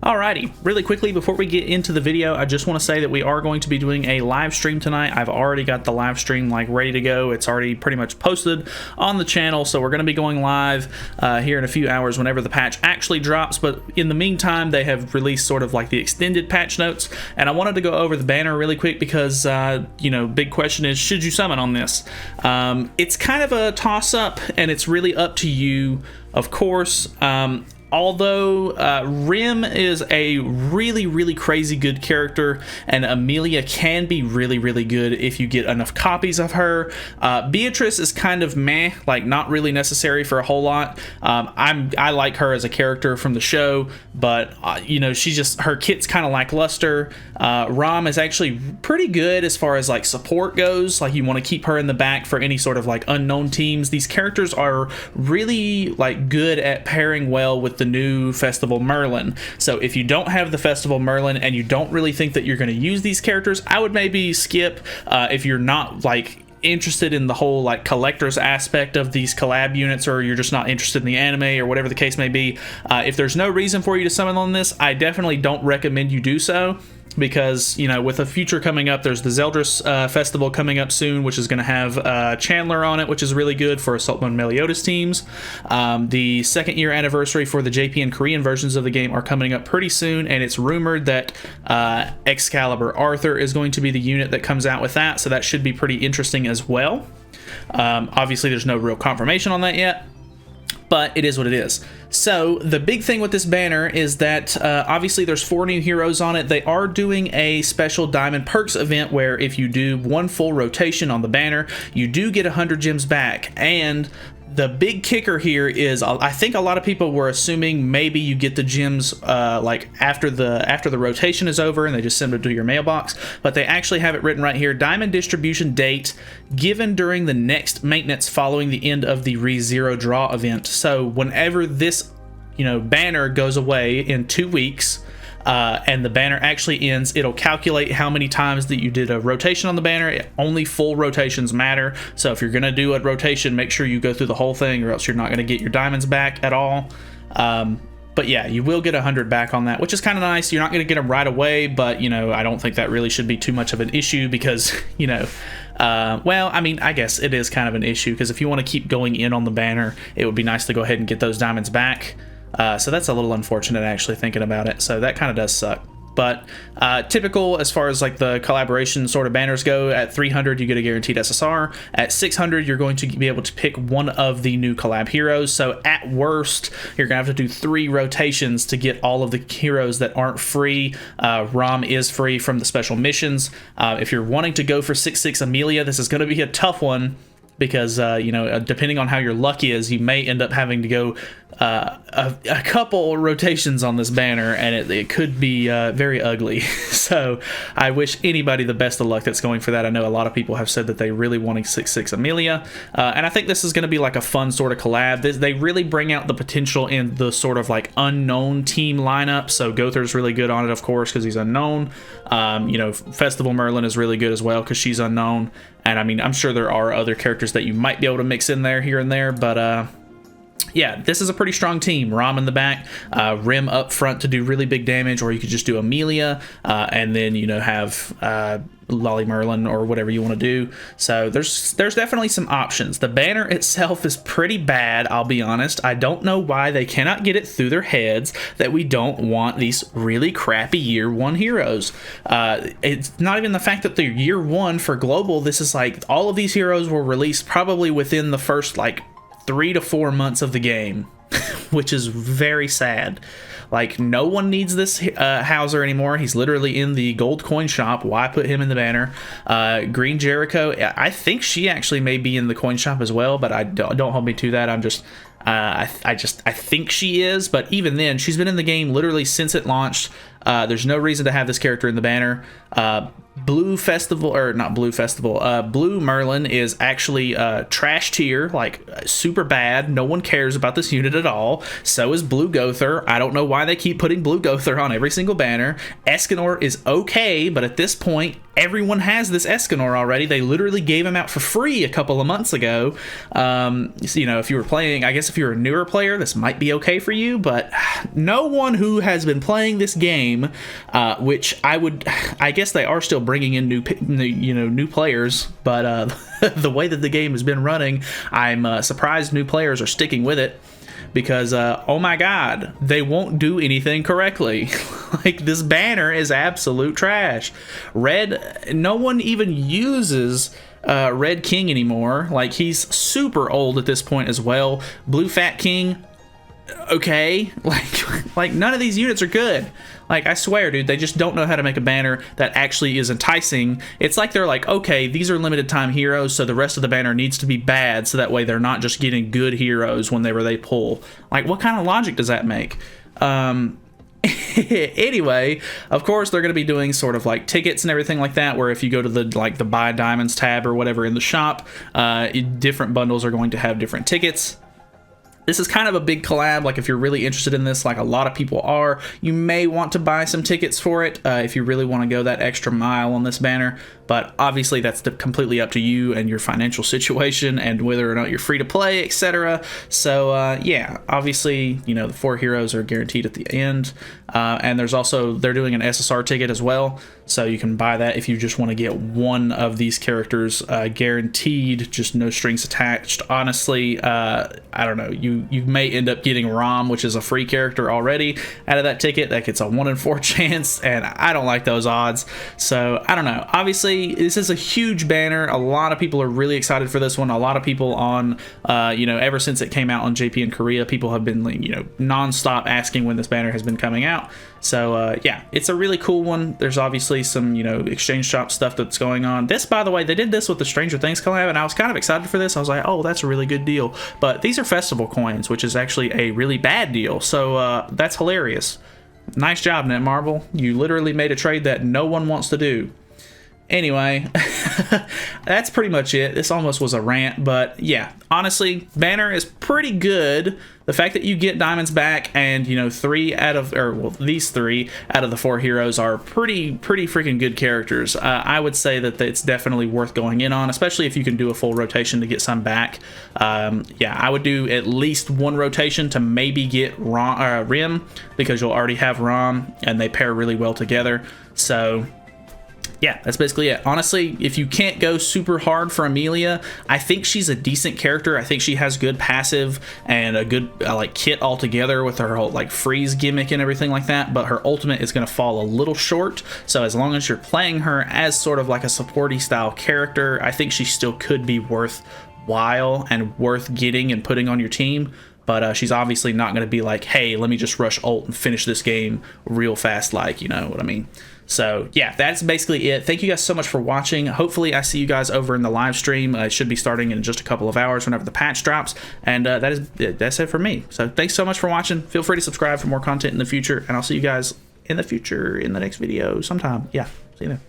Alrighty, really quickly before we get into the video, I just want to say that we are going to be doing a live stream tonight. I've already got the live stream like ready to go. It's already pretty much posted on the channel, so we're going to be going live here in a few hours whenever the patch actually drops. But in the meantime, they have released sort of like the extended patch notes, and I wanted to go over the banner really quick because you know, big question is, should you summon on this? It's kind of a toss-up, and it's really up to you, of course. Although Rim is a really crazy good character, and Amelia can be really good if you get enough copies of her. Beatrice is kind of meh, like not really necessary for a whole lot. I like her as a character from the show, but you know, her kit's kind of lackluster. Rom is actually pretty good as far as like support goes. Like, you want to keep her in the back for any sort of like unknown teams. These characters are really like good at pairing well with the new Festival Merlin. So if you don't have the Festival Merlin and you don't really think that you're going to use these characters, I would maybe skip. If you're not like interested in the whole like collector's aspect of these collab units, or you're just not interested in the anime or whatever the case may be, if there's no reason for you to summon on this, I definitely don't recommend you do so. Because, you know, with a future coming up, there's the Zeldris Festival coming up soon, which is going to have Chandler on it, which is really good for Assault and Meliodas teams. The second year anniversary for the JP and Korean versions of the game are coming up pretty soon, and it's rumored that Excalibur Arthur is going to be the unit that comes out with that, so that should be pretty interesting as well. Obviously, there's no real confirmation on that yet, but it is what it is. So the big thing with this banner is that obviously there's 4 new heroes on it. They are doing a special Diamond Perks event where if you do 1 full rotation on the banner, you do get 100 gems back. And the big kicker here is, I think a lot of people were assuming maybe you get the gems like after the rotation is over and they just send it to your mailbox, but they actually have it written right here: diamond distribution date given during the next maintenance following the end of the ReZero draw event. So whenever this, you know, banner goes away in 2 weeks, and the banner actually ends, it'll calculate how many times that you did a rotation on the banner. Only full rotations matter, so if you're gonna do a rotation, make sure you go through the whole thing, or else you're not gonna get your diamonds back at all. But yeah, you will get 100 back on that, which is kind of nice. You're not gonna get them right away, but you know, I don't think that really should be too much of an issue, because you know, well, I mean, I guess it is kind of an issue, because if you want to keep going in on the banner, it would be nice to go ahead and get those diamonds back. So that's a little unfortunate, actually, thinking about it. So that kind of does suck. But typical as far as like the collaboration sort of banners go, at 300 you get a guaranteed SSR. At 600 you're going to be able to pick one of the new collab heroes. So at worst you're gonna have to do 3 rotations to get all of the heroes that aren't free. Rom is free from the special missions. If you're wanting to go for 6/6 Amelia, this is going to be a tough one, because you know, depending on how your luck is, you may end up having to go a couple rotations on this banner, and it could be very ugly. So I wish anybody the best of luck that's going for that. I know a lot of people have said that they really want 6/6 Amelia, and I think this is going to be like a fun sort of collab. They really bring out the potential in the sort of like unknown team lineup. So Gother's really good on it, of course, because he's unknown. You know, Festival Merlin is really good as well because she's unknown. And I mean, I'm sure there are other characters that you might be able to mix in there here and there, but yeah, this is a pretty strong team. Rom in the back, Rim up front to do really big damage, or you could just do Amelia, and then, you know, have Lolly Merlin or whatever you want to do. So there's definitely some options. The banner itself is pretty bad, I'll be honest. I don't know why they cannot get it through their heads that we don't want these really crappy year 1 heroes. It's not even the fact that they're year 1 for global. This is like all of these heroes were released probably within the first like 3 to 4 months of the game, which is very sad. Like, no one needs this Hauser anymore. He's literally in the gold coin shop. Why put him in the banner? Green Jericho, I think she actually may be in the coin shop as well, but I don't hold me to that. I'm just I think she is, but even then, she's been in the game literally since it launched. There's no reason to have this character in the banner. Blue Merlin is actually trash tier, like super bad. No one cares about this unit at all. So is Blue Gother. I don't know why they keep putting Blue Gother on every single banner. Escanor is okay, but at this point, everyone has this Escanor already. They literally gave him out for free a couple of months ago. You know, if you were playing, I guess if you're a newer player, this might be okay for you, but no one who has been playing this game, which I guess they are still bringing in new players, but the way that the game has been running, I'm surprised new players are sticking with it. Because, oh my god, they won't do anything correctly. Like, this banner is absolute trash. Red, no one even uses Red King anymore. Like, he's super old at this point as well. Blue Fat King, okay. Like none of these units are good. Like, I swear, dude, they just don't know how to make a banner that actually is enticing. It's like they're like, okay, these are limited time heroes, so the rest of the banner needs to be bad, so that way they're not just getting good heroes whenever they pull. Like, what kind of logic does that make? Anyway, of course, they're going to be doing sort of like tickets and everything like that, where if you go to the Buy Diamonds tab or whatever in the shop, different bundles are going to have different tickets. This is kind of a big collab. Like, if you're really interested in this, like a lot of people are, you may want to buy some tickets for it if you really want to go that extra mile on this banner. But obviously, that's completely up to you and your financial situation and whether or not you're free to play, etc. So, yeah, obviously, you know, the 4 heroes are guaranteed at the end. And there's also, they're doing an SSR ticket as well. So you can buy that if you just want to get one of these characters guaranteed, just no strings attached. Honestly, I don't know. You may end up getting Rom, which is a free character already out of that ticket. That gets a 1 in 4 chance, and I don't like those odds. So I don't know. Obviously, this is a huge banner. A lot of people are really excited for this one. A lot of people on, you know, ever since it came out on JP in Korea, people have been, you know, nonstop asking when this banner has been coming out. So yeah, it's a really cool one. There's obviously some, you know, exchange shop stuff that's going on. This, by the way, they did this with the Stranger Things collab, and I was kind of excited for this. I was like, oh, that's a really good deal. But these are festival coins, which is actually a really bad deal. So that's hilarious. Nice job, Netmarble. You literally made a trade that no one wants to do. Anyway, that's pretty much it. This almost was a rant, but yeah, honestly, banner is pretty good. The fact that you get diamonds back, and you know, these 3 out of the 4 heroes are pretty freaking good characters. I would say that it's definitely worth going in on, especially if you can do a full rotation to get some back. Yeah, I would do at least 1 rotation to maybe get Rim, because you'll already have Rom, and they pair really well together. So yeah, that's basically it. Honestly, if you can't go super hard for Amelia, I think she's a decent character. I think she has good passive and a good like kit altogether with her whole like freeze gimmick and everything like that, but her ultimate is going to fall a little short. So as long as you're playing her as sort of like a supporty style character, I think she still could be worthwhile and worth getting and putting on your team. But she's obviously not going to be like, hey, let me just rush ult and finish this game real fast, like, you know what I mean? So yeah, that's basically it. Thank you guys so much for watching. Hopefully I see you guys over in the live stream. It should be starting in just a couple of hours whenever the patch drops. And that's it for me. So thanks so much for watching. Feel free to subscribe for more content in the future, and I'll see you guys in the future in the next video sometime. Yeah, see you there.